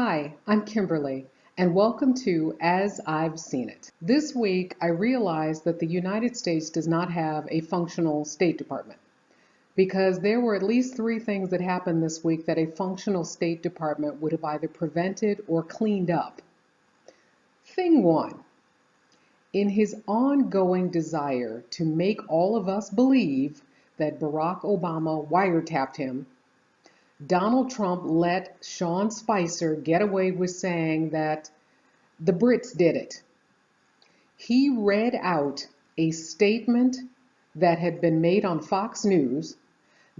Hi, I'm Kimberly, and welcome to As I've Seen It. This week, I realized that the United States does not have a functional State Department because there were at least three things that happened this week that a functional State Department would have either prevented or cleaned up. Thing one, in his ongoing desire to make all of us believe that Barack Obama wiretapped him, Donald Trump let Sean Spicer get away with saying that the Brits did it. He read out a statement that had been made on Fox News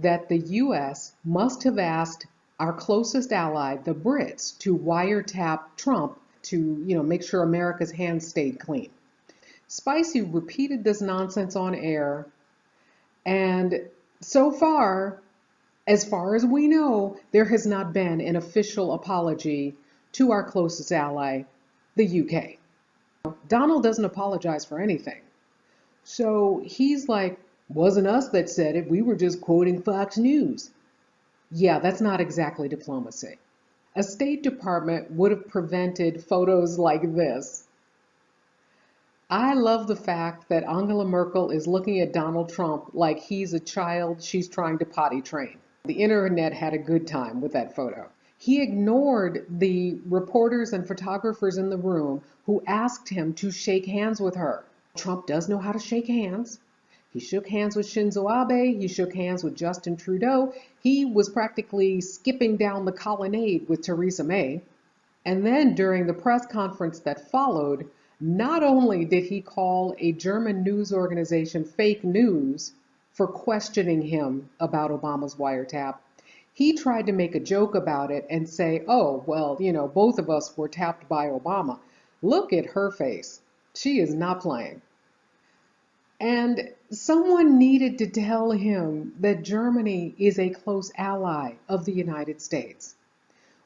that the US must have asked our closest ally, the Brits, to wiretap Trump to, make sure America's hands stayed clean. Spicy repeated this nonsense on air, and so far as we know, there has not been an official apology to our closest ally, the UK. Donald doesn't apologize for anything. So he's like, wasn't us that said it, we were just quoting Fox News. Yeah, that's not exactly diplomacy. A State Department would have prevented photos like this. I love the fact that Angela Merkel is looking at Donald Trump like he's a child she's trying to potty train. The internet had a good time with that photo. He ignored the reporters and photographers in the room who asked him to shake hands with her. Trump does know how to shake hands. He shook hands with Shinzo Abe. He shook hands with Justin Trudeau. He was practically skipping down the colonnade with Theresa May. And then during the press conference that followed, not only did he call a German news organization fake news for questioning him about Obama's wiretap, he tried to make a joke about it and say, oh, well, both of us were tapped by Obama. Look at her face. She is not playing. And someone needed to tell him that Germany is a close ally of the United States.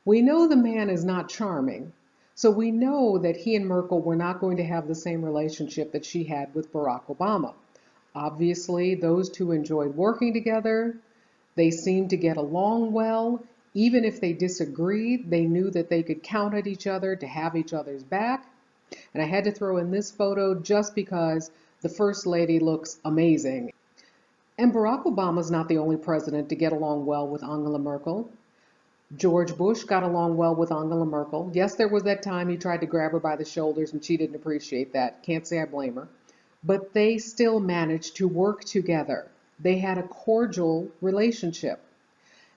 We know the man is not charming, so we know that he and Merkel were not going to have the same relationship that she had with Barack Obama. Obviously, those two enjoyed working together. They seemed to get along well. Even if they disagreed, they knew that they could count at each other to have each other's back. And I had to throw in this photo just because the First Lady looks amazing. And Barack Obama's not the only president to get along well with Angela Merkel. George Bush got along well with Angela Merkel. Yes, there was that time he tried to grab her by the shoulders and she didn't appreciate that. Can't say I blame her. But they still managed to work together. They had a cordial relationship.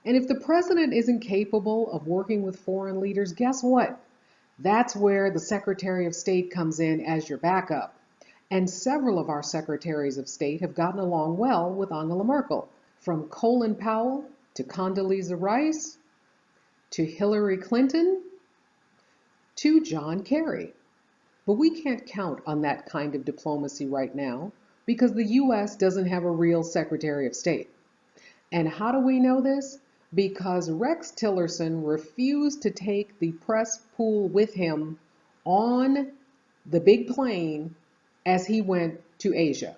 And if the president isn't capable of working with foreign leaders, guess what? That's where the Secretary of State comes in as your backup. And several of our secretaries of state have gotten along well with Angela Merkel, from Colin Powell to Condoleezza Rice to Hillary Clinton to John Kerry. But we can't count on that kind of diplomacy right now because the US doesn't have a real Secretary of State. And how do we know this? Because Rex Tillerson refused to take the press pool with him on the big plane as he went to Asia.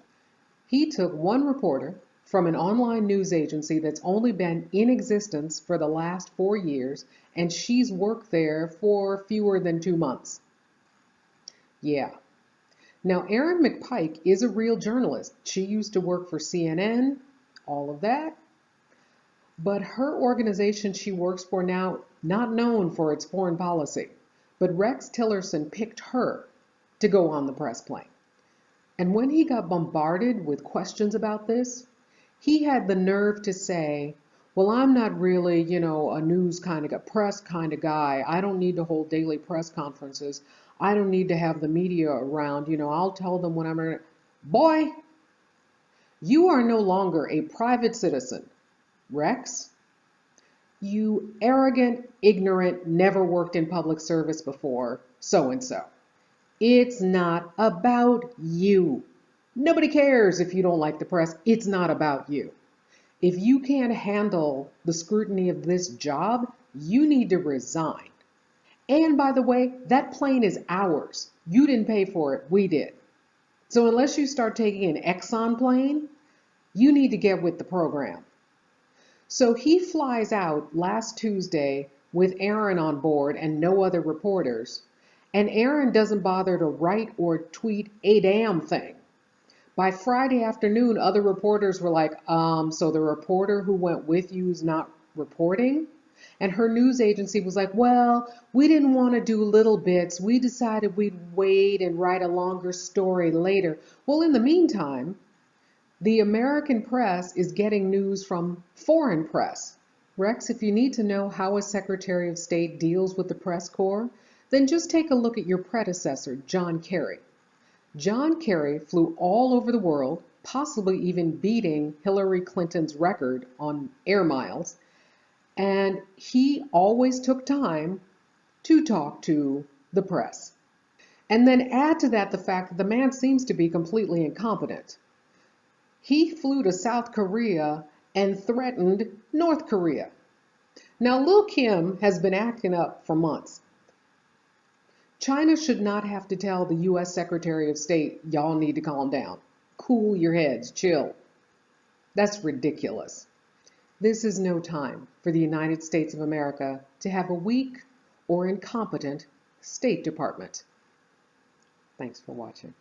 He took one reporter from an online news agency that's only been in existence for the last 4 years, and she's worked there for fewer than 2 months. Yeah. Now, Erin McPike is a real journalist. She used to work for CNN, all of that. But her organization she works for now, not known for its foreign policy. But Rex Tillerson picked her to go on the press plane. And when he got bombarded with questions about this, he had the nerve to say, well, I'm not really, a news kind of press kind of guy. I don't need to hold daily press conferences. I don't need to have the media around. I'll tell them when I'm ready. Boy, you are no longer a private citizen, Rex. You arrogant, ignorant, never worked in public service before, so-and-so. It's not about you. Nobody cares if you don't like the press. It's not about you. If you can't handle the scrutiny of this job, you need to resign. And by the way, that plane is ours. You didn't pay for it, we did. So unless you start taking an Exxon plane, you need to get with the program. So he flies out last Tuesday with Aaron on board and no other reporters, and Aaron doesn't bother to write or tweet a damn thing. By Friday afternoon, other reporters were like, so the reporter who went with you is not reporting? And her news agency was like, well, we didn't want to do little bits. We decided we'd wait and write a longer story later. Well, in the meantime, the American press is getting news from foreign press. Rex, if you need to know how a Secretary of State deals with the press corps, then just take a look at your predecessor, John Kerry. John Kerry flew all over the world, possibly even beating Hillary Clinton's record on air miles, and he always took time to talk to the press. And then add to that the fact that the man seems to be completely incompetent. He flew to South Korea and threatened North Korea. Now, Lil Kim has been acting up for months. China should not have to tell the U.S. Secretary of State, y'all need to calm down. Cool your heads, chill. That's ridiculous. This is no time for the United States of America to have a weak or incompetent State Department. Thanks for watching.